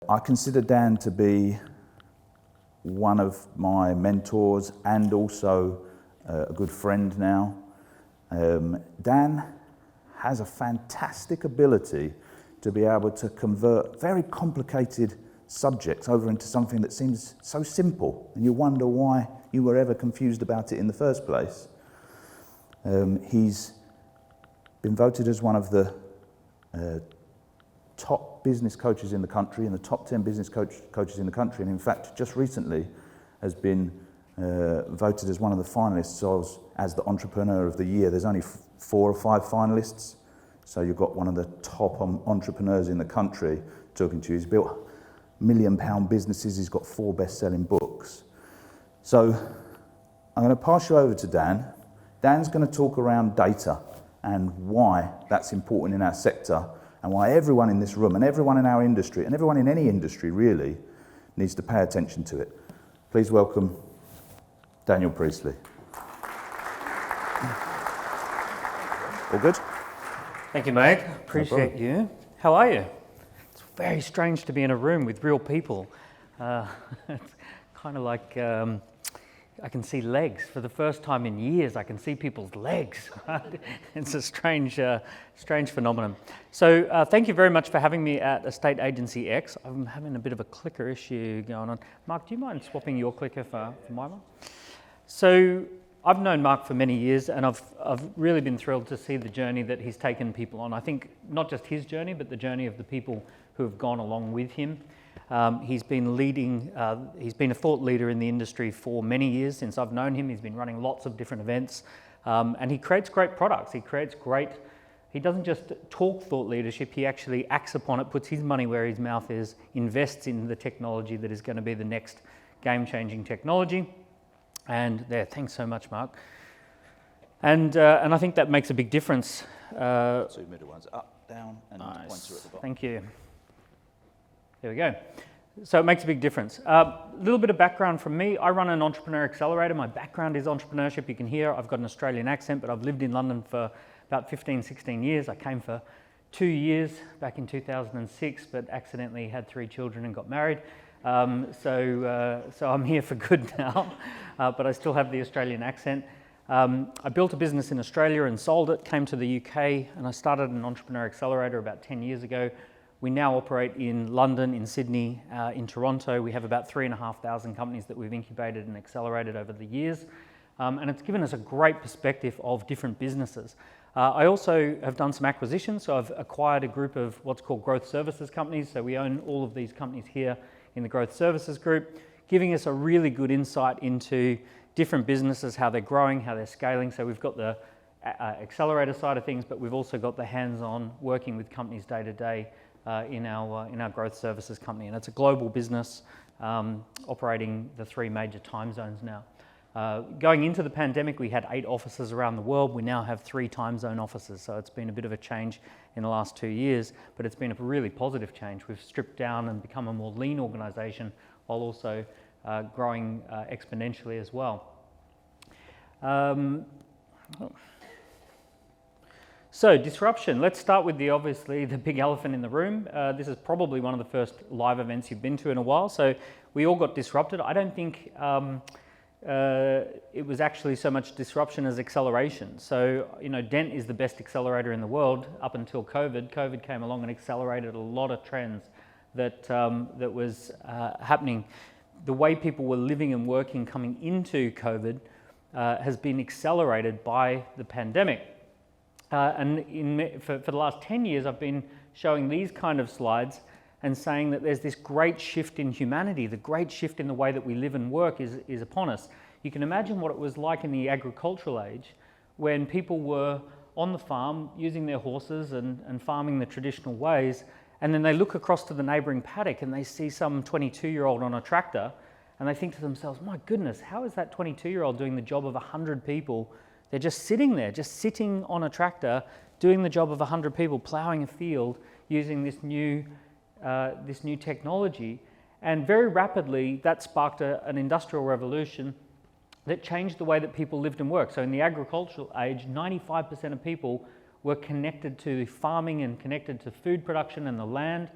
I consider Dan to be one of my mentors and also a good friend now. Dan has a fantastic ability to be able to convert very complicated subjects over into something that seems so simple, and you wonder why you were ever confused about it in the first place. He's been voted as one of the top business coaches in the country, in the top 10 business coaches in the country, and in fact just recently has been voted as one of the finalists as the Entrepreneur of the Year. There's only 4 or 5 finalists, so you've got one of the top entrepreneurs in the country talking to you. He's built £1 million businesses, he's got 4 best-selling books. So I'm going to pass you over to Dan. Dan's going to talk around data and why that's important in our sector, and why everyone in this room and everyone in our industry and everyone in any industry really needs to pay attention to it. Please welcome Daniel Priestley. All good? Thank you, mate. Appreciate you. How are you? It's very strange to be in a room with real people. It's kind of like I can see legs. For the first time in years, I can see people's legs. Right? It's a strange phenomenon. So thank you very much for having me at Estate Agency X. I'm having a bit of a clicker issue going on. Mark, do you mind swapping your clicker for my one? So I've known Mark for many years, and I've really been thrilled to see the journey that he's taken people on. I think not just his journey, but the journey of the people who have gone along with him. He's been leading, he's been a thought leader in the industry for many years since I've known him. He's been running lots of different events, and he creates great products. He doesn't just talk thought leadership, he actually acts upon it, puts his money where his mouth is, invests in the technology that is going to be the next game-changing technology. And there, thanks so much, Mark. And I think that makes a big difference. 2 middle ones, up, down, and nice. Pointer at the bottom. Thank you. There we go. So it makes a big difference. A little bit of background from me. I run an entrepreneur accelerator. My background is entrepreneurship. You can hear I've got an Australian accent, but I've lived in London for about 15, 16 years. I came for 2 years back in 2006, but accidentally had 3 children and got married. So I'm here for good now, but I still have the Australian accent. I built a business in Australia and sold it, came to the UK, and I started an entrepreneur accelerator about 10 years ago. We now operate in London, in Sydney, in Toronto. We have about 3,500 companies that we've incubated and accelerated over the years. And it's given us a great perspective of different businesses. I also have done some acquisitions, so I've acquired a group of what's called growth services companies. So we own all of these companies here in the growth services group, giving us a really good insight into different businesses, how they're growing, how they're scaling. So we've got the accelerator side of things, but we've also got the hands-on working with companies day to day in our growth services company. And it's a global business operating the 3 major time zones now. Going into the pandemic, we had 8 offices around the world. We now have 3 time zone offices. So it's been a bit of a change in the last 2 years, but it's been a really positive change. We've stripped down and become a more lean organization while also growing exponentially as well. So disruption, let's start with obviously the big elephant in the room. This is probably one of the first live events you've been to in a while. So we all got disrupted. I don't think it was actually so much disruption as acceleration. So, Dent is the best accelerator in the world up until COVID. COVID came along and accelerated a lot of trends that was happening. The way people were living and working coming into COVID has been accelerated by the pandemic. And for the last 10 years, I've been showing these kind of slides and saying that there's this great shift in humanity. The great shift in the way that we live and work is upon us. You can imagine what it was like in the agricultural age when people were on the farm using their horses and farming the traditional ways, and then they look across to the neighbouring paddock and they see some 22-year-old on a tractor, and they think to themselves, my goodness, how is that 22-year-old doing the job of 100 people? They're just sitting there, just sitting on a tractor, doing the job of 100 people, ploughing a field using this new technology. And very rapidly, that sparked an industrial revolution that changed the way that people lived and worked. So in the agricultural age, 95% of people were connected to farming and connected to food production and the land.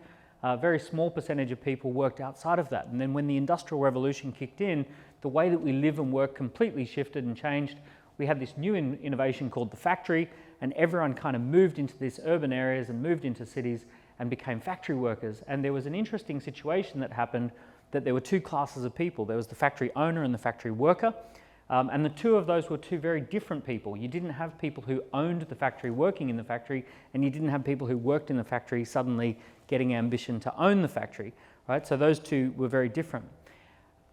A very small percentage of people worked outside of that. And then when the Industrial Revolution kicked in, the way that we live and work completely shifted and changed. We had this new innovation called the factory, and everyone kind of moved into these urban areas and moved into cities and became factory workers. And there was an interesting situation that happened, that there were two classes of people. There was the factory owner and the factory worker. And the two of those were two very different people. You didn't have people who owned the factory working in the factory, and you didn't have people who worked in the factory suddenly getting ambition to own the factory, right? So those two were very different.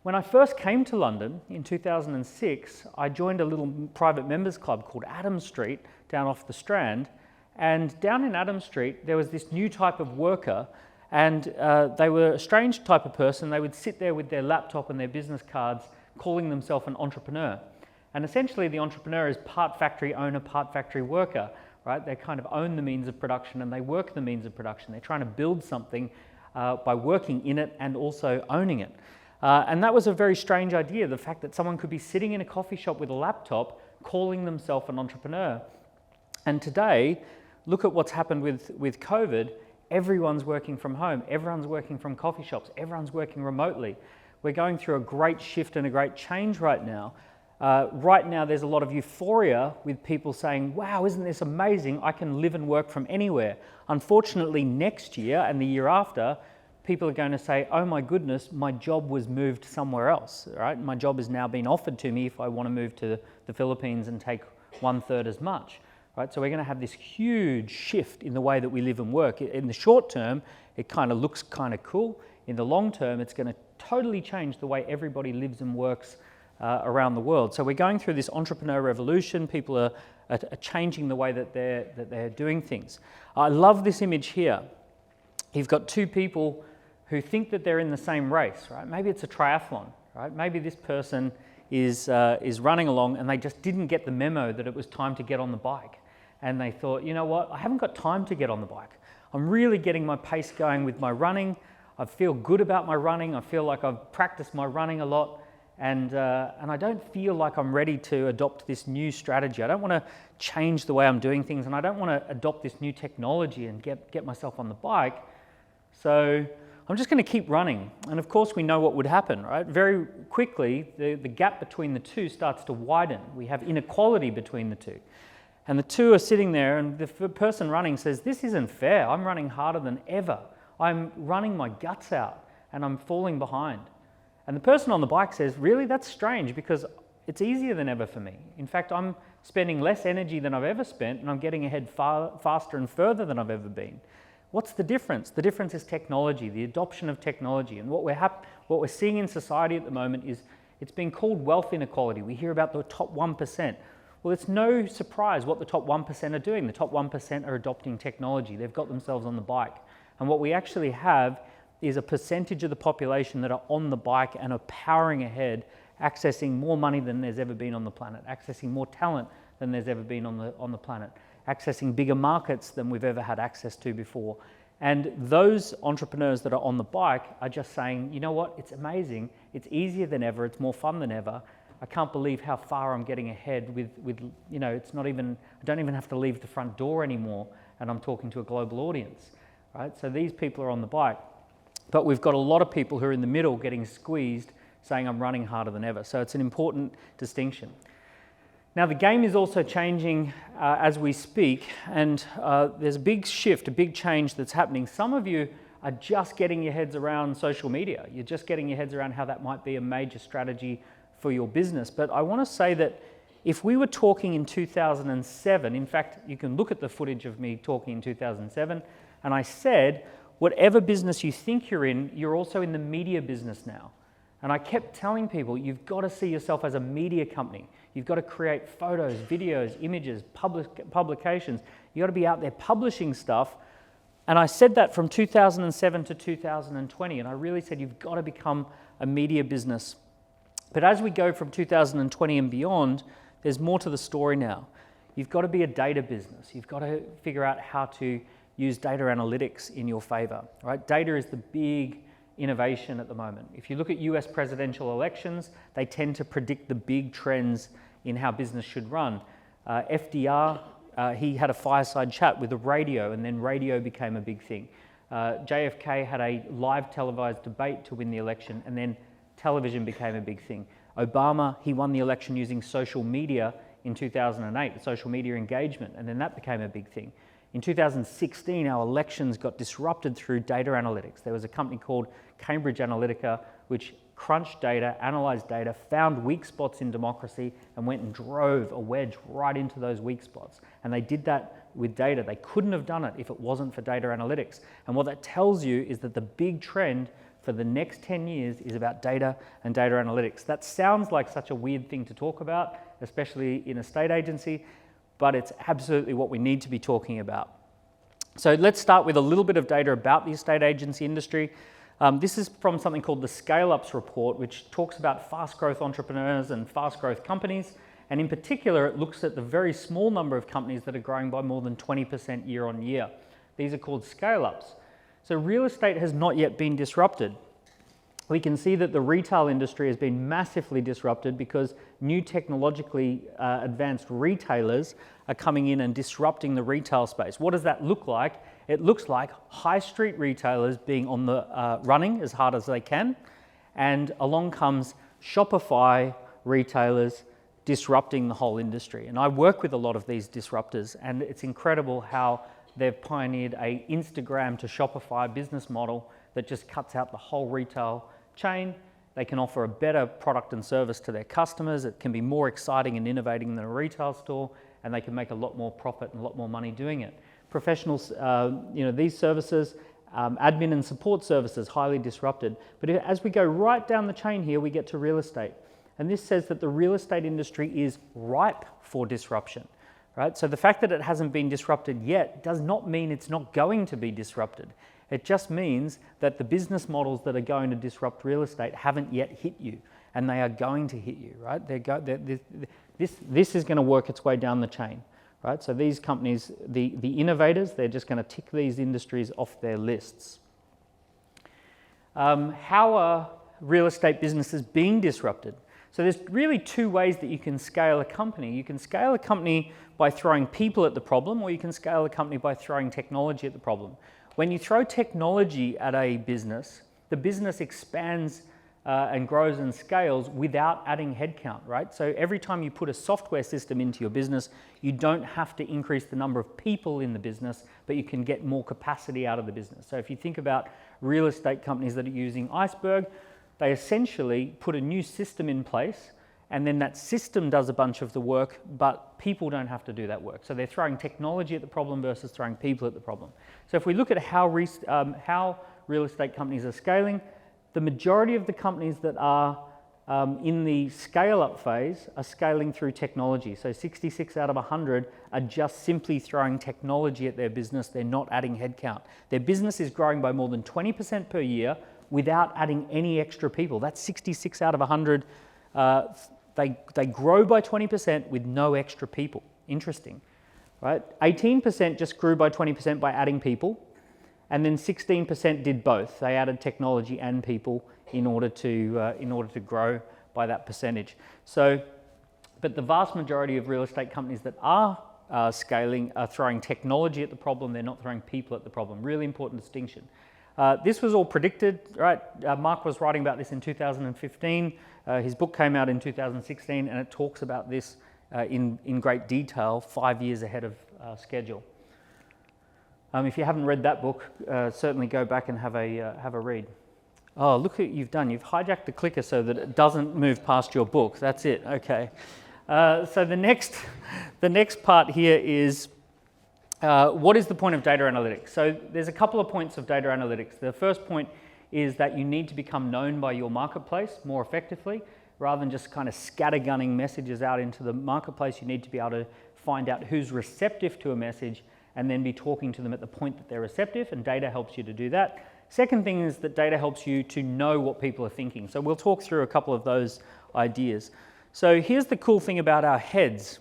When I first came to London in 2006, I joined a little private members club called Adam Street down off the Strand. And down in Adam Street, there was this new type of worker, and they were a strange type of person. They would sit there with their laptop and their business cards, calling themselves an entrepreneur. And essentially the entrepreneur is part factory owner, part factory worker, right? They kind of own the means of production and they work the means of production. They're trying to build something by working in it and also owning it. And that was a very strange idea, the fact that someone could be sitting in a coffee shop with a laptop calling themselves an entrepreneur. And today, look at what's happened with COVID. Everyone's working from home, everyone's working from coffee shops, everyone's working remotely. We're going through a great shift and a great change right now. Right now, there's a lot of euphoria with people saying, wow, isn't this amazing? I can live and work from anywhere. Unfortunately, next year and the year after, people are going to say, oh my goodness, my job was moved somewhere else, right? My job is now being offered to me if I want to move to the Philippines and take 1/3 as much, right? So we're going to have this huge shift in the way that we live and work. In the short term, it kind of looks kind of cool. In the long term, it's going to totally change the way everybody lives and works around the world. So we're going through this entrepreneur revolution. People are changing the way that they're doing things. I love this image here. You've got two people who think that they're in the same race, right? Maybe it's a triathlon, right? Maybe this person is running along and they just didn't get the memo that it was time to get on the bike. And they thought, you know what, I haven't got time to get on the bike. I'm really getting my pace going with my running. I feel good about my running. I feel like I've practiced my running a lot. And I don't feel like I'm ready to adopt this new strategy. I don't want to change the way I'm doing things, and I don't want to adopt this new technology and get myself on the bike. So I'm just going to keep running. And of course, we know what would happen, right? Very quickly, the gap between the two starts to widen. We have inequality between the two. And the two are sitting there, and the person running says, this isn't fair. I'm running harder than ever. I'm running my guts out, and I'm falling behind. And the person on the bike says, really, that's strange because it's easier than ever for me. In fact, I'm spending less energy than I've ever spent, and I'm getting ahead faster and further than I've ever been. What's the difference? The difference is technology, the adoption of technology. And what we're seeing in society at the moment is it's being called wealth inequality. We hear about the top 1%. Well, it's no surprise what the top 1% are doing. The top 1% are adopting technology. They've got themselves on the bike. And what we actually have is a percentage of the population that are on the bike and are powering ahead, accessing more money than there's ever been on the planet, accessing more talent than there's ever been on the planet, accessing bigger markets than we've ever had access to before. And those entrepreneurs that are on the bike are just saying, you know what, it's amazing, it's easier than ever, it's more fun than ever. I can't believe how far I'm getting ahead with you know, it's not even, I don't even have to leave the front door anymore, and I'm talking to a global audience, right? So these people are on the bike. But we've got a lot of people who are in the middle getting squeezed, saying I'm running harder than ever. So it's an important distinction. Now the game is also changing as we speak, and there's a big shift, a big change that's happening. Some of you are just getting your heads around social media. You're just getting your heads around how that might be a major strategy for your business. But I want to say that if we were talking in 2007, in fact, you can look at the footage of me talking in 2007, and I said, whatever business you think you're in, you're also in the media business now. And I kept telling people, you've got to see yourself as a media company. You've got to create photos, videos, images, publications. You've got to be out there publishing stuff. And I said that from 2007 to 2020. And I really said, you've got to become a media business. But as we go from 2020 and beyond, there's more to the story now. You've got to be a data business. You've got to figure out how to use data analytics in your favor, right? Data is the big innovation at the moment. If you look at US presidential elections, they tend to predict the big trends in how business should run. FDR, he had a fireside chat with the radio, and then radio became a big thing. JFK had a live televised debate to win the election, and then television became a big thing. Obama, he won the election using social media in 2008, social media engagement, and then that became a big thing. In 2016, our elections got disrupted through data analytics. There was a company called Cambridge Analytica which crunched data, analysed data, found weak spots in democracy and went and drove a wedge right into those weak spots. And they did that with data. They couldn't have done it if it wasn't for data analytics. And what that tells you is that the big trend for the next 10 years is about data and data analytics. That sounds like such a weird thing to talk about, especially in a state agency, but it's absolutely what we need to be talking about. So let's start with a little bit of data about the estate agency industry. This is from something called the Scale Ups Report, which talks about fast growth entrepreneurs and fast growth companies. And in particular, it looks at the very small number of companies that are growing by more than 20% year on year. These are called scale ups. So real estate has not yet been disrupted. We can see that the retail industry has been massively disrupted because new technologically advanced retailers are coming in and disrupting the retail space. What does that look like? It looks like high street retailers being on the running as hard as they can, and along comes Shopify retailers disrupting the whole industry. And I work with a lot of these disruptors, and it's incredible how they've pioneered a Instagram to Shopify business model that just cuts out the whole retail chain. They can offer a better product and service to their customers. It can be more exciting and innovating than a retail store, and they can make a lot more profit and a lot more money doing it. Professionals, these services, admin and support services, highly disrupted. But as we go right down the chain here, we get to real estate. And this says that the real estate industry is ripe for disruption, right? So the fact that it hasn't been disrupted yet does not mean it's not going to be disrupted. It just means that the business models that are going to disrupt real estate haven't yet hit you, and they are going to hit you, right? This is going to work its way down the chain, right? So these companies, the innovators, they're just going to tick these industries off their lists. How are real estate businesses being disrupted? So there's really two ways that you can scale a company. You can scale a company by throwing people at the problem, or you can scale a company by throwing technology at the problem. When you throw technology at a business, the business expands and grows and scales without adding headcount, right? So every time you put a software system into your business, you don't have to increase the number of people in the business, but you can get more capacity out of the business. So if you think about real estate companies that are using Iceberg, they essentially put a new system in place, and then that system does a bunch of the work, but people don't have to do that work. So they're throwing technology at the problem versus throwing people at the problem. So if we look at how real estate companies are scaling, the majority of the companies that are in the scale-up phase are scaling through technology. So 66 out of 100 are just simply throwing technology at their business. They're not adding headcount. Their business is growing by more than 20% per year without adding any extra people. That's 66 out of 100. They grow by 20% with no extra people. Interesting, right? 18% just grew by 20% by adding people, and then 16% did both. They added technology and people in order to grow by that percentage. So, but the vast majority of real estate companies that are scaling are throwing technology at the problem. They're not throwing people at the problem. Really important distinction. This was all predicted, right? Mark was writing about this in 2015. His book came out in 2016, and it talks about this in great detail 5 years ahead of schedule. If you haven't read that book, certainly go back and have a read. Oh, look what you've done. You've hijacked the clicker so that it doesn't move past your book. That's it. Okay. So the next part here is what is the point of data analytics? So there's a couple of points of data analytics. The first point is that you need to become known by your marketplace more effectively. Rather than just kind of scattergunning messages out into the marketplace, you need to be able to find out who's receptive to a message and then be talking to them at the point that they're receptive, and data helps you to do that. Second thing is that data helps you to know what people are thinking. So we'll talk through a couple of those ideas. So here's the cool thing about our heads.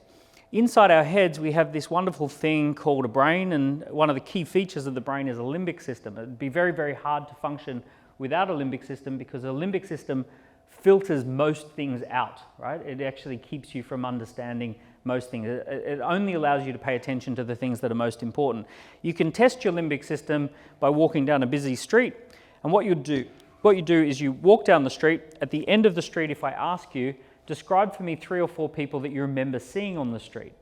Inside our heads, we have this wonderful thing called a brain, and one of the key features of the brain is a limbic system. It'd be very, very hard to function without a limbic system because a limbic system filters most things out, right? It actually keeps you from understanding most things. It only allows you to pay attention to the things that are most important. You can test your limbic system by walking down a busy street, and what you do is you walk down the street. At the end of the street, if I ask you, describe for me 3 or 4 people that you remember seeing on the street.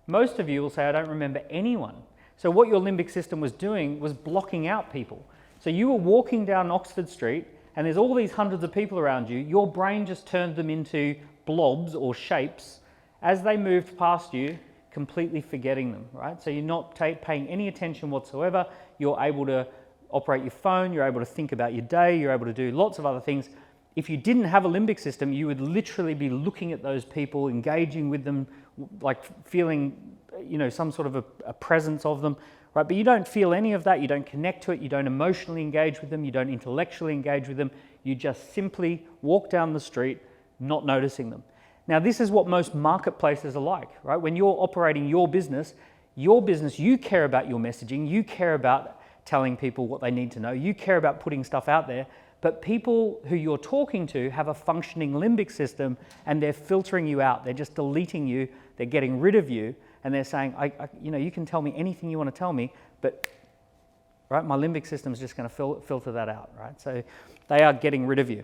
Most of you will say, I don't remember anyone. So what your limbic system was doing was blocking out people. So you were walking down Oxford Street and there's all these hundreds of people around you. Your brain just turned them into blobs or shapes as they moved past you, completely forgetting them, right? So you're not paying any attention whatsoever. You're able to operate your phone, you're able to think about your day, you're able to do lots of other things. If you didn't have a limbic system, you would literally be looking at those people, engaging with them, like feeling, some sort of a presence of them, right? But you don't feel any of that, you don't connect to it, you don't emotionally engage with them, you don't intellectually engage with them, you just simply walk down the street, not noticing them. Now, this is what most marketplaces are like, right? When you're operating your business, you care about your messaging, you care about telling people what they need to know, you care about putting stuff out there, but people who you're talking to have a functioning limbic system and they're filtering you out, they're just deleting you, they're getting rid of you, and they're saying, you can tell me anything you want to tell me, but right, my limbic system is just going to filter that out, right? So they are getting rid of you.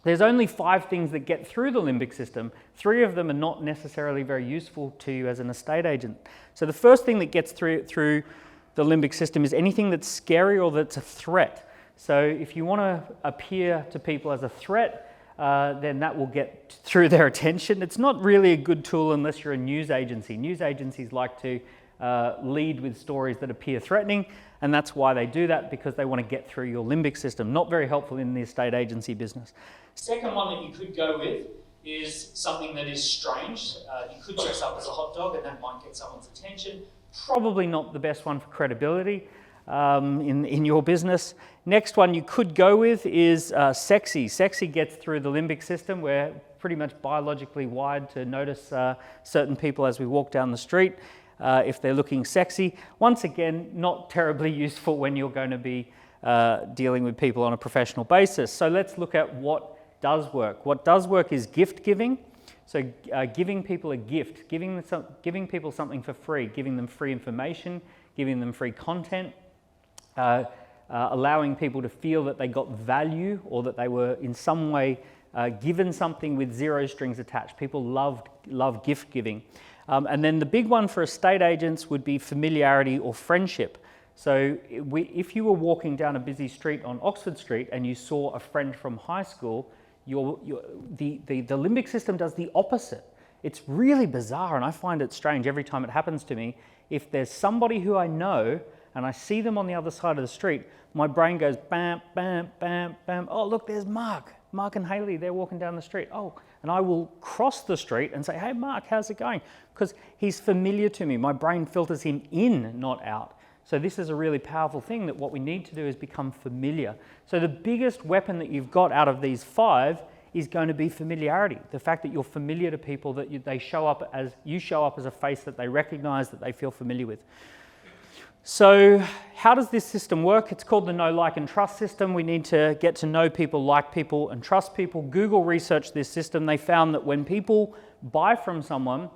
There's only 5 things that get through the limbic system. 3 of them are not necessarily very useful to you as an estate agent. So the first thing that gets through the limbic system is anything that's scary or that's a threat. So if you want to appear to people as a threat, then that will get through their attention. It's not really a good tool unless you're a news agency. News agencies like to lead with stories that appear threatening, and that's why they do that, because they want to get through your limbic system. Not very helpful in the estate agency business. Second one that you could go with is something that is strange. You could dress up as a hot dog and that might get someone's attention. Probably not the best one for credibility in your business. Next one you could go with is sexy. Sexy gets through the limbic system. We're pretty much biologically wired to notice certain people as we walk down the street if they're looking sexy. Once again, not terribly useful when you're going to be dealing with people on a professional basis. So let's look at what does work. What does work is gift giving. So giving people a gift, giving people something for free, giving them free information, giving them free content, allowing people to feel that they got value or that they were in some way given something with 0 strings attached. People love gift giving. And then the big one for estate agents would be familiarity or friendship. So if you were walking down a busy street on Oxford Street and you saw a friend from high school, the limbic system does the opposite. It's really bizarre, and I find it strange every time it happens to me. If there's somebody who I know and I see them on the other side of the street, my brain goes bam, bam, bam, bam. Oh, look, there's Mark. Mark and Haley, they're walking down the street. Oh, and I will cross the street and say, hey, Mark, how's it going? Because he's familiar to me. My brain filters him in, not out. So this is a really powerful thing, that what we need to do is become familiar. So the biggest weapon that you've got out of these 5 is going to be familiarity. The fact that you're familiar to people, that you show up as a face that they recognize, that they feel familiar with. So how does this system work? It's called the know, like, and trust system. We need to get to know people, like people, and trust people. Google researched this system. They found that when people buy from someone,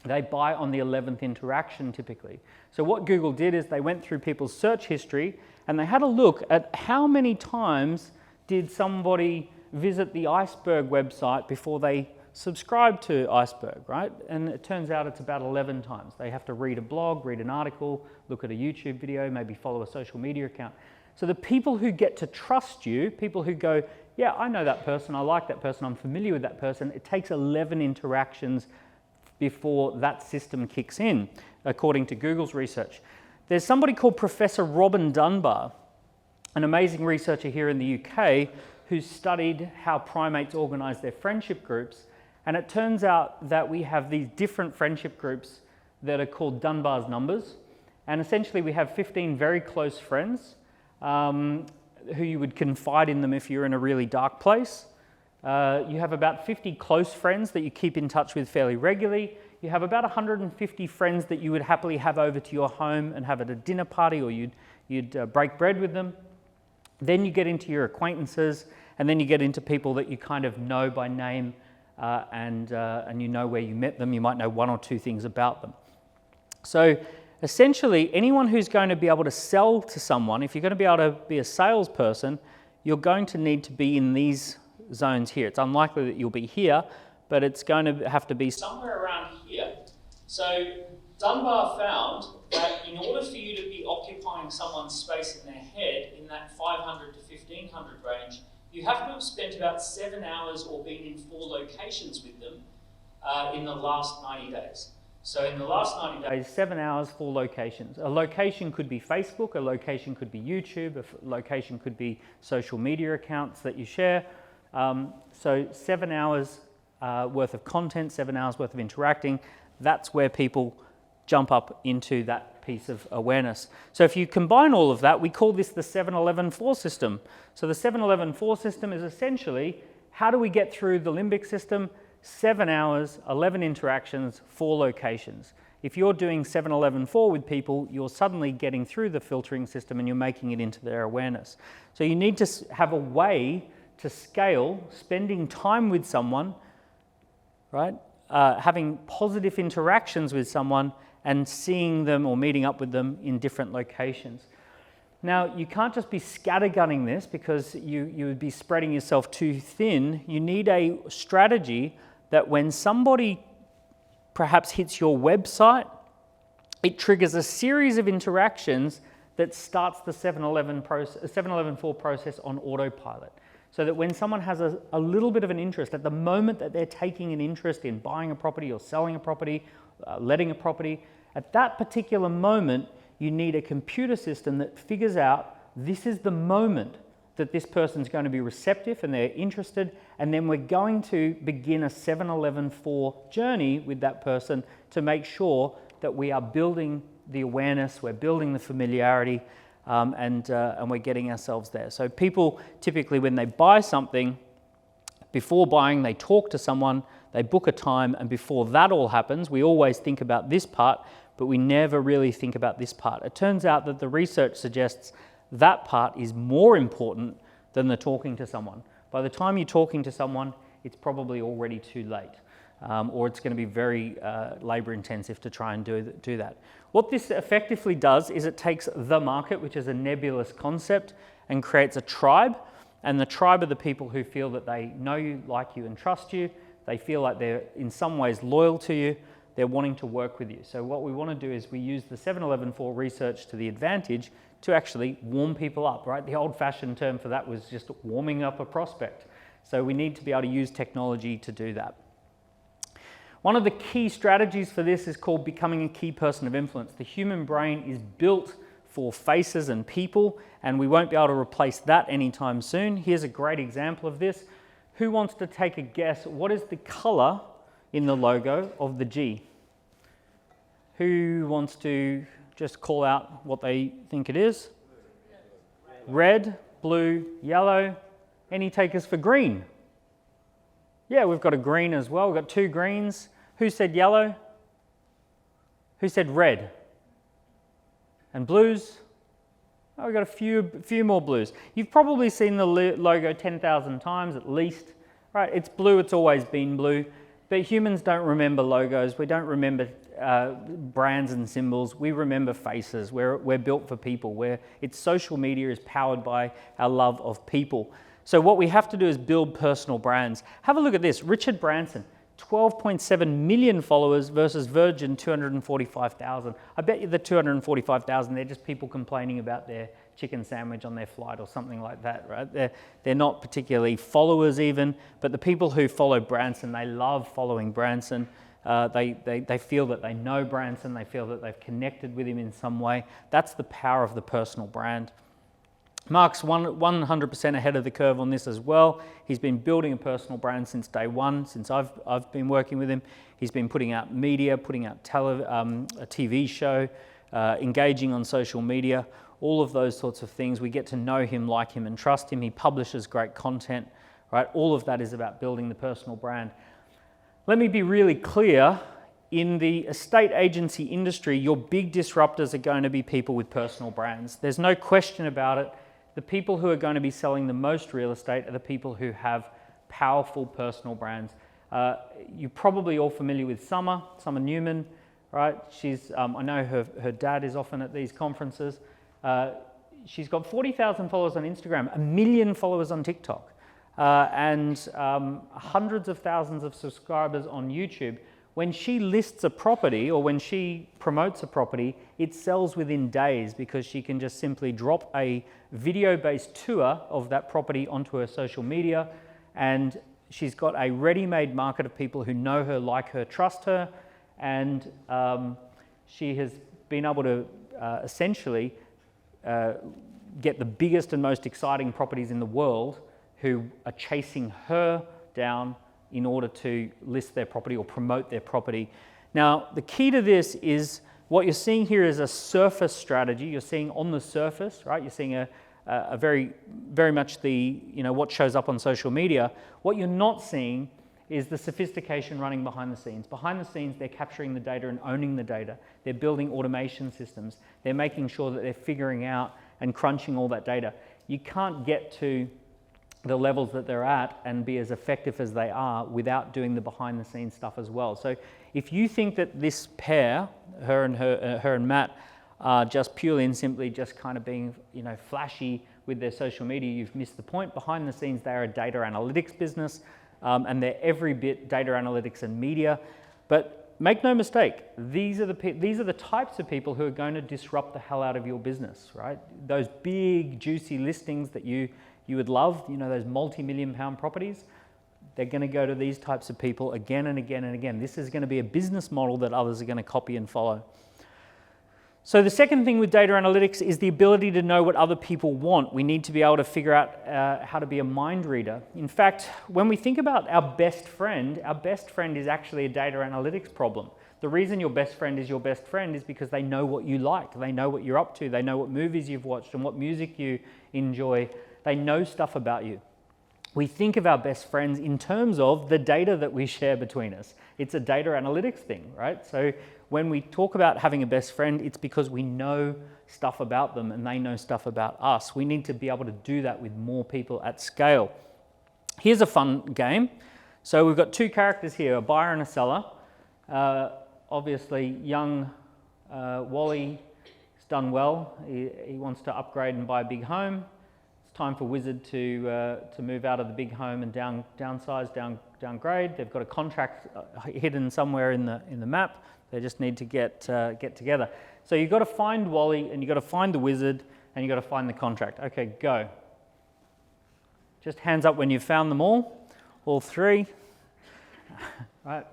they buy on the 11th interaction typically. So what Google did is they went through people's search history and they had a look at how many times did somebody visit the Iceberg website before they subscribe to Iceberg, right? And it turns out it's about 11 times. They have to read a blog, read an article, look at a YouTube video, maybe follow a social media account. So the people who get to trust you, people who go, yeah, I know that person, I like that person, I'm familiar with that person, it takes 11 interactions before that system kicks in, according to Google's research. There's somebody called Professor Robin Dunbar, an amazing researcher here in the UK, who studied how primates organize their friendship groups. And it turns out that we have these different friendship groups that are called Dunbar's numbers. And essentially we have 15 very close friends who you would confide in them if you're in a really dark place. You have about 50 close friends that you keep in touch with fairly regularly. You have about 150 friends that you would happily have over to your home and have at a dinner party, or you'd break bread with them. Then you get into your acquaintances, and then you get into people that you kind of know by name and you know where you met them. You might know one or two things about them. So essentially, anyone who's going to be able to sell to someone, if you're going to be able to be a salesperson, you're going to need to be in these zones here. It's unlikely that you'll be here, but it's going to have to be somewhere around here. So Dunbar found that in order for you to be occupying someone's space in their head in that 500 to 1500 range, you have to have spent about 7 hours or been in 4 locations with them in the last 90 days. So in the last 90 days, 7 hours, 4 locations. A location could be Facebook, a location could be YouTube, a location could be social media accounts that you share. So 7 hours worth of content, 7 hours worth of interacting, that's where people jump up into that piece of awareness. So if you combine all of that, we call this the 7-11-4 system. So the 7-11-4 system is essentially, how do we get through the limbic system? 7 hours, 11 interactions, 4 locations. If you're doing 7-11-4 with people, you're suddenly getting through the filtering system and you're making it into their awareness. So you need to have a way to scale spending time with someone, right? Having positive interactions with someone and seeing them or meeting up with them in different locations. Now, you can't just be scattergunning this because you would be spreading yourself too thin. You need a strategy that when somebody perhaps hits your website, it triggers a series of interactions that starts the 7-11-4 process on autopilot. So that when someone has a little bit of an interest, at the moment that they're taking an interest in buying a property or selling a property, letting a property, at that particular moment, you need a computer system that figures out this is the moment that this person's going to be receptive and they're interested, and then we're going to begin a 7-11-4 journey with that person to make sure that we are building the awareness, we're building the familiarity, and we're getting ourselves there. So people typically, when they buy something, before buying, they talk to someone, they book a time, and before that all happens, we always think about this part, but we never really think about this part. It turns out that the research suggests that part is more important than the talking to someone. By the time you're talking to someone, it's probably already too late, or it's going to be very labor intensive to try and do that. What this effectively does is it takes the market, which is a nebulous concept, and creates a tribe. And the tribe are the people who feel that they know you, like you, and trust you. They feel like they're in some ways loyal to you. They're wanting to work with you. So what we want to do is we use the 7-11-4 research to the advantage to actually warm people up, right? The old-fashioned term for that was just warming up a prospect. So we need to be able to use technology to do that. One of the key strategies for this is called becoming a key person of influence. The human brain is built for faces and people, and we won't be able to replace that anytime soon. Here's a great example of this. Who wants to take a guess? What is the color in the logo of the G? Who wants to just call out what they think it is? Red, blue, yellow. Any takers for green? Yeah, we've got a green as well. We've got 2 greens. Who said yellow? Who said red? And blues? Oh, we've got a few more blues. You've probably seen the logo 10,000 times at least. Right, it's blue, it's always been blue. But humans don't remember logos. We don't remember brands and symbols. We remember faces. We're built for people. Social media is powered by our love of people. So what we have to do is build personal brands. Have a look at this. Richard Branson, 12.7 million followers versus Virgin, 245,000. I bet you the 245,000, they're just people complaining about their chicken sandwich on their flight or something like that, right? They're not particularly followers even, but the people who follow Branson, they love following Branson. They feel that they know Branson, they feel that they've connected with him in some way. That's the power of the personal brand. Mark's 100% ahead of the curve on this as well. He's been building a personal brand since day one, since I've been working with him. He's been putting out media, putting out a TV show, engaging on social media, all of those sorts of things. We get to know him, like him, and trust him. He publishes great content, right? All of that is about building the personal brand. Let me be really clear. In the estate agency industry, your big disruptors are going to be people with personal brands. There's no question about it. The people who are going to be selling the most real estate are the people who have powerful personal brands. You're probably all familiar with Summer Newman, right? She's, I know her dad is often at these conferences. She's got 40,000 followers on Instagram, 1 million followers on TikTok, and hundreds of thousands of subscribers on YouTube. When she lists a property or when she promotes a property, it sells within days because she can just simply drop a video-based tour of that property onto her social media, and she's got a ready-made market of people who know her, like her, trust her, and she has been able to essentially get the biggest and most exciting properties in the world who are chasing her down in order to list their property or promote their property. Now, the key to this is what you're seeing here is a surface strategy. You're seeing on the surface, right? You're seeing a very much the, what shows up on social media. What you're not seeing is the sophistication running behind the scenes. Behind the scenes, they're capturing the data and owning the data. They're building automation systems. They're making sure that they're figuring out and crunching all that data. You can't get to the levels that they're at and be as effective as they are without doing the behind the scenes stuff as well. So if you think that this pair, her and Matt, are just purely and simply just kind of being, flashy with their social media, you've missed the point. Behind the scenes, they're a data analytics business, and they're every bit data analytics and media. But make no mistake, these are the types of people who are going to disrupt the hell out of your business, right? Those big, juicy listings that you would love, those multi-million-pound properties, they're going to go to these types of people again and again and again. This is going to be a business model that others are going to copy and follow. So the second thing with data analytics is the ability to know what other people want. We need to be able to figure out how to be a mind reader. In fact, when we think about our best friend is actually a data analytics problem. The reason your best friend is your best friend is because they know what you like. They know what you're up to. They know what movies you've watched and what music you enjoy. They know stuff about you. We think of our best friends in terms of the data that we share between us. It's a data analytics thing, right? So when we talk about having a best friend, it's because we know stuff about them and they know stuff about us. We need to be able to do that with more people at scale. Here's a fun game. So we've got two characters here, a buyer and a seller. Obviously, young Wally has done well. He wants to upgrade and buy a big home. Time for Wizard to move out of the big home and downsize, downgrade. They've got a contract hidden somewhere in the map. They just need to get together. So you've got to find Wally, and you've got to find the Wizard, and you've got to find the contract. Okay, go. Just hands up when you've found them all three. Right.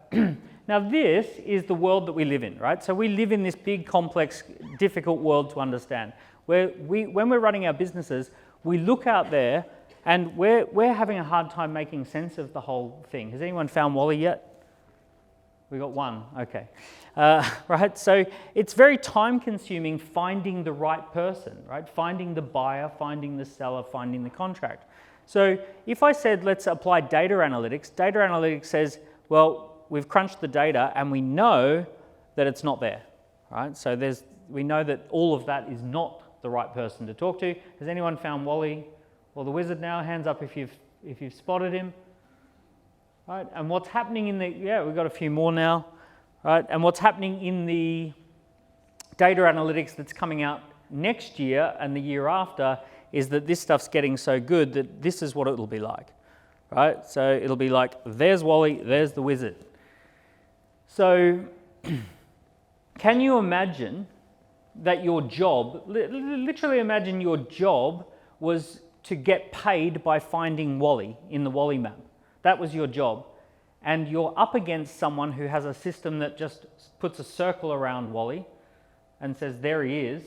Now this is the world that we live in, right? So we live in this big, complex, difficult world to understand. When we're running our businesses, we look out there and we're having a hard time making sense of the whole thing. Has anyone found Wally yet? We got one, okay. Right, so it's very time consuming finding the right person, right? Finding the buyer, finding the seller, finding the contract. So if I said, let's apply data analytics says, well, we've crunched the data and we know that it's not there, right? So we know that all of that is not the right person to talk to. Has anyone found Wally or the Wizard now? Hands up if you've spotted him. Right, and what's happening we've got a few more now. Right, and what's happening in the data analytics that's coming out next year and the year after is that this stuff's getting so good that this is what it'll be like. Right, so it'll be like, there's Wally, there's the Wizard. So can you imagine that your job, literally imagine your job was to get paid by finding Wally in the Wally map. That was your job. And you're up against someone who has a system that just puts a circle around Wally and says, there he is,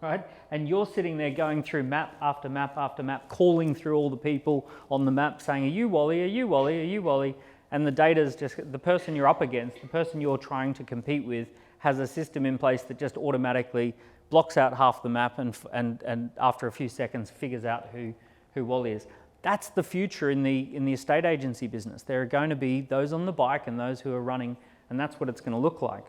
right? And you're sitting there going through map after map after map, calling through all the people on the map saying, are you Wally, are you Wally, are you Wally? And the data's just, the person you're up against, the person you're trying to compete with, has a system in place that just automatically blocks out half the map and after a few seconds figures out who Wally is. That's the future in the estate agency business. There are going to be those on the bike and those who are running, and that's what it's going to look like.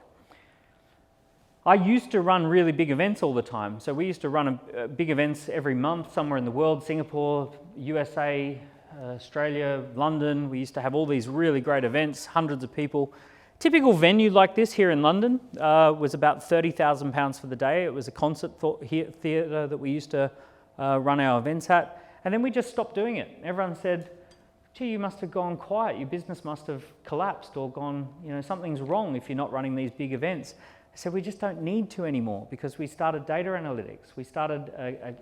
I used to run really big events all the time. So we used to run big events every month somewhere in the world, Singapore, USA, Australia, London. We used to have all these really great events, hundreds of people. Typical venue like this here in London was about £30,000 for the day. It was a concert theatre that we used to run our events at. And then we just stopped doing it. Everyone said, gee, you must have gone quiet. Your business must have collapsed or gone, something's wrong if you're not running these big events. I said, we just don't need to anymore because we started data analytics. We started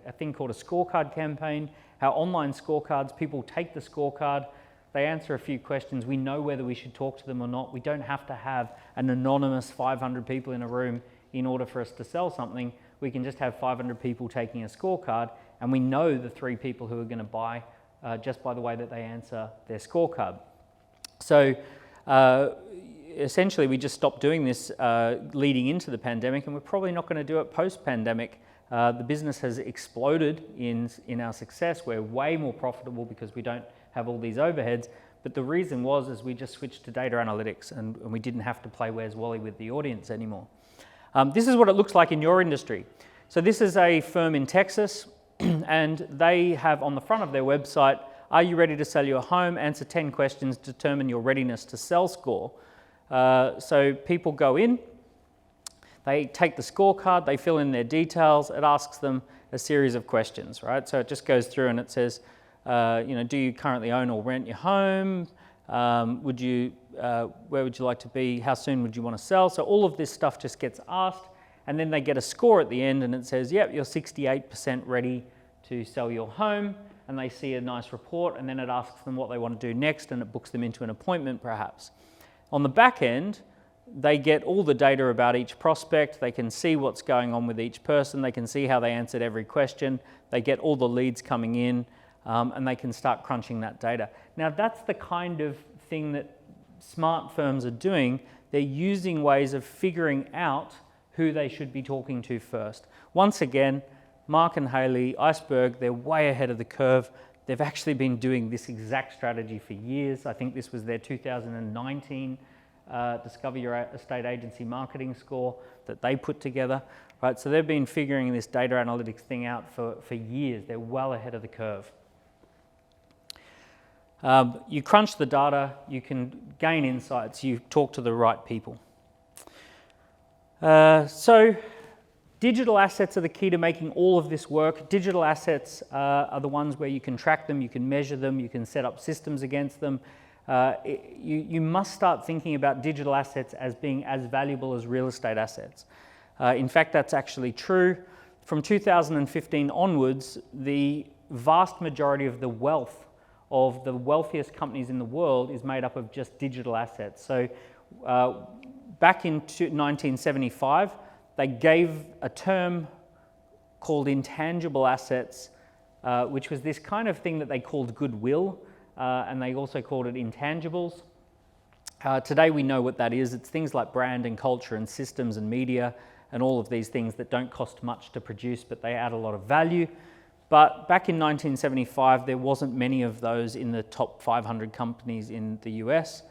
a thing called a scorecard campaign. Our online scorecards, people take the scorecard, they answer a few questions. We know whether we should talk to them or not. We don't have to have an anonymous 500 people in a room in order for us to sell something. We can just have 500 people taking a scorecard, and we know the 3 people who are going to buy just by the way that they answer their scorecard. So essentially, we just stopped doing this leading into the pandemic, and we're probably not going to do it post-pandemic. The business has exploded in our success. We're way more profitable because we don't have all these overheads. But the reason was we just switched to data analytics, and we didn't have to play Where's Wally with the audience anymore. This is what it looks like in your industry. So this is a firm in Texas, and they have on the front of their website, are you ready to sell your home? Answer 10 questions, determine your readiness to sell score. So people go in, they take the scorecard, they fill in their details, it asks them a series of questions, right? So it just goes through and it says, do you currently own or rent your home? Where would you like to be? How soon would you want to sell? So all of this stuff just gets asked, and then they get a score at the end and it says, yep, you're 68% ready to sell your home, and they see a nice report, and then it asks them what they want to do next, and it books them into an appointment perhaps. On the back end, they get all the data about each prospect, they can see what's going on with each person, they can see how they answered every question, they get all the leads coming in, and they can start crunching that data. Now that's the kind of thing that smart firms are doing. They're using ways of figuring out who they should be talking to first. Once again, Mark and Haley, Iceberg, they're way ahead of the curve. They've actually been doing this exact strategy for years. I think this was their 2019 Discover Your Estate Agency Marketing Score that they put together. Right? So they've been figuring this data analytics thing out for years. They're well ahead of the curve. You crunch the data, you can gain insights, you talk to the right people. So digital assets are the key to making all of this work. Digital assets are the ones where you can track them, you can measure them, you can set up systems against them. You must start thinking about digital assets as being as valuable as real estate assets. In fact, that's actually true. From 2015 onwards, the vast majority of the wealth of the wealthiest companies in the world is made up of just digital assets. So back in 1975, they gave a term called intangible assets, which was this kind of thing that they called goodwill, and they also called it intangibles. Today we know what that is. It's things like brand and culture and systems and media and all of these things that don't cost much to produce, but they add a lot of value. But back in 1975, there wasn't many of those in the top 500 companies in the US.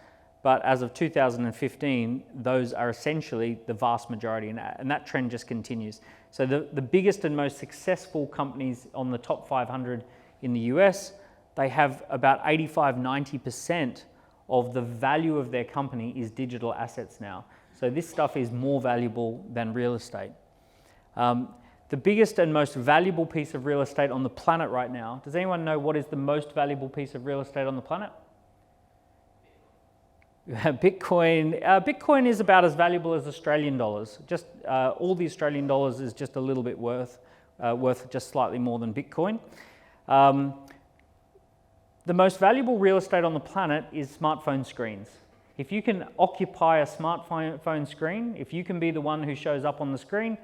But as of 2015, those are essentially the vast majority, and that trend just continues. So the biggest and most successful companies on the top 500 in the US, they have about 85–90% of the value of their company is digital assets now. So this stuff is more valuable than real estate. The biggest and most valuable piece of real estate on the planet right now, does anyone know what is the most valuable piece of real estate on the planet? Bitcoin. Bitcoin is about as valuable as Australian dollars. Just all the Australian dollars is just a little bit worth just slightly more than Bitcoin. The most valuable real estate on the planet is smartphone screens. If you can occupy a smartphone screen, if you can be the one who shows up on the screen,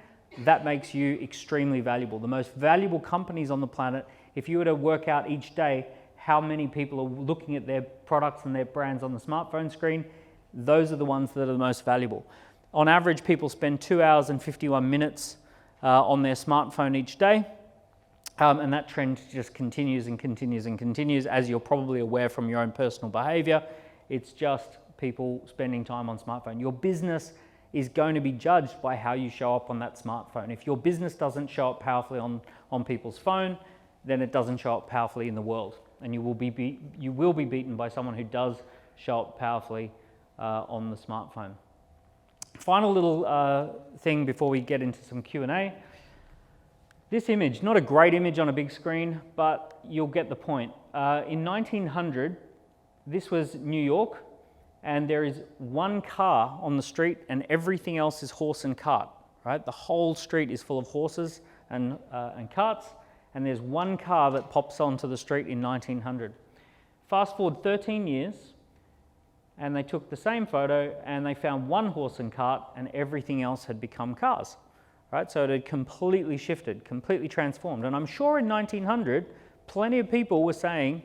that makes you extremely valuable. The most valuable companies on the planet, if you were to work out each day how many people are looking at their products and their brands on the smartphone screen, those are the ones that are the most valuable. On average, people spend 2 hours and 51 minutes on their smartphone each day, and that trend just continues and continues and continues, as you're probably aware from your own personal behavior. It's just people spending time on smartphone. Your business is going to be judged by how you show up on that smartphone. If your business doesn't show up powerfully on people's phone, then it doesn't show up powerfully in the world. and you will be beaten by someone who does show up powerfully on the smartphone. Final little thing before we get into some Q&A. This image, not a great image on a big screen, but you'll get the point. In 1900, this was New York, and there is one car on the street and everything else is horse and cart, right? The whole street is full of horses and carts, and there's one car that pops onto the street in 1900. Fast forward 13 years, and they took the same photo and they found one horse and cart and everything else had become cars, right? So it had completely shifted, completely transformed. And I'm sure in 1900, plenty of people were saying,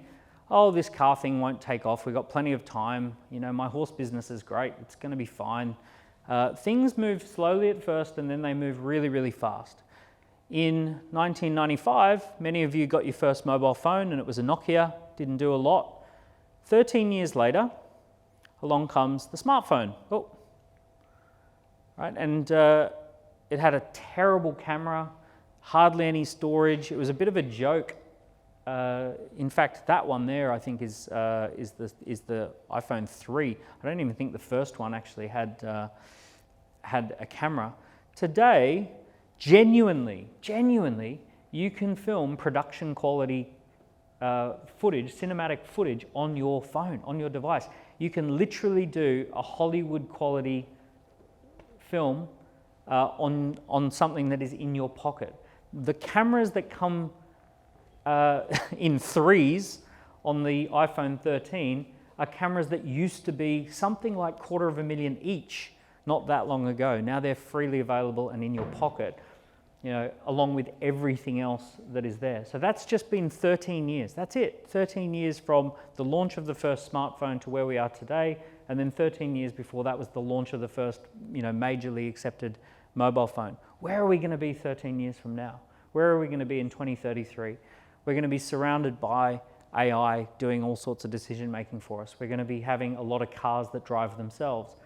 oh, this car thing won't take off. We've got plenty of time. You know, my horse business is great. It's going to be fine. Things move slowly at first, and then they move really, really fast. In 1995, many of you got your first mobile phone, and it was a Nokia. Didn't do a lot. 13 years later, along comes the smartphone. Oh, right, and it had a terrible camera, hardly any storage. It was a bit of a joke. In fact, that one there, I think, is the iPhone 3. I don't even think the first one actually had a camera. Today, genuinely, you can film production quality footage, cinematic footage on your phone, on your device. You can literally do a Hollywood quality film on something that is in your pocket. The cameras that come in threes on the iPhone 13 are cameras that used to be something like $250,000 each not that long ago. Now they're freely available and in your pocket, you know, along with everything else that is there. So that's just been 13 years. That's it. 13 years from the launch of the first smartphone to where we are today, and then 13 years before that was the launch of the first, you know, majorly accepted mobile phone. Where are we going to be 13 years from now? Where are we going to be in 2033? We're going to be surrounded by AI doing all sorts of decision making for us. We're going to be having a lot of cars that drive themselves.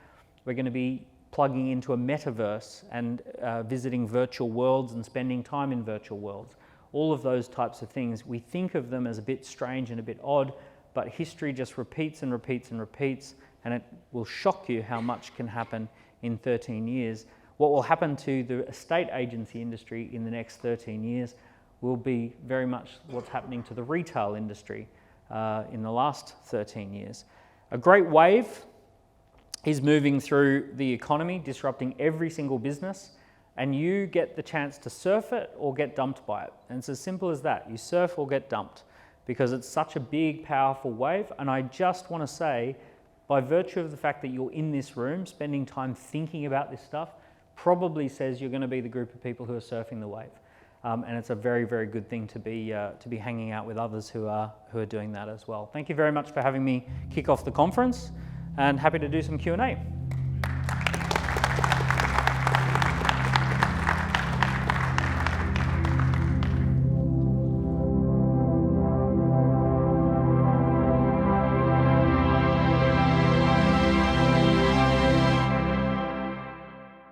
We're going to be plugging into a metaverse and visiting virtual worlds and spending time in virtual worlds. All of those types of things, we think of them as a bit strange and a bit odd, but history just repeats and repeats and repeats, and it will shock you how much can happen in 13 years. What will happen to the estate agency industry in the next 13 years will be very much what's happening to the retail industry in the last 13 years. A great wave is moving through the economy, disrupting every single business, and you get the chance to surf it or get dumped by it. And it's as simple as that. You surf or get dumped because it's such a big, powerful wave. And I just want to say, by virtue of the fact that you're in this room, spending time thinking about this stuff, probably says you're going to be the group of people who are surfing the wave. And it's a very, very good thing to be hanging out with others who are doing that as well. Thank you very much for having me kick off the conference, and happy to do some Q&A.